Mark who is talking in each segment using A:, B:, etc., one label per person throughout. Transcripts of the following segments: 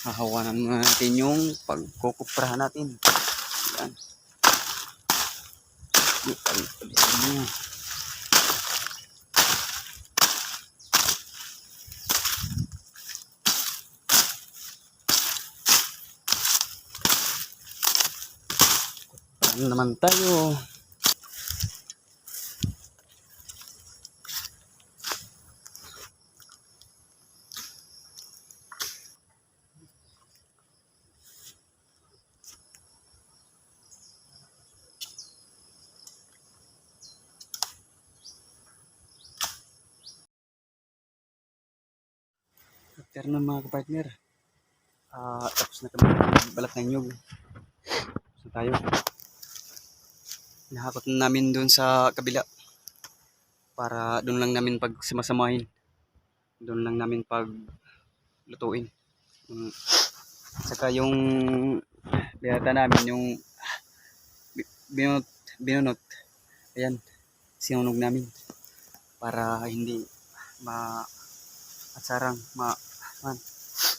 A: hahawanan muna natin yung pagkukuprahan natin. Yan. Palitan mo. Kuprahan naman tayo. After na mga kapartner, tapos na kami balat ng nyug. So tayo, nahakot na namin doon sa kabila para doon lang namin pag sumasamahin, doon lang namin pag lutuin. Saka yung biyata namin, yung binunot, ayan, sinunog namin para hindi atsarang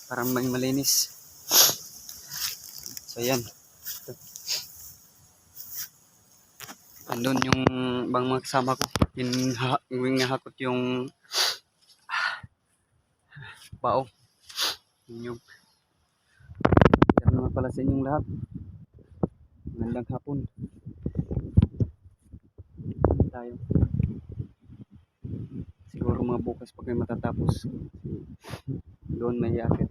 A: para maging malinis. So ayan, andun yung bang mga kasama ko, yung nahakot yung bao yung naman pala sa inyong lahat. Magandang hapon tayo. Siguro mga bukas pag may matatapos doon may akit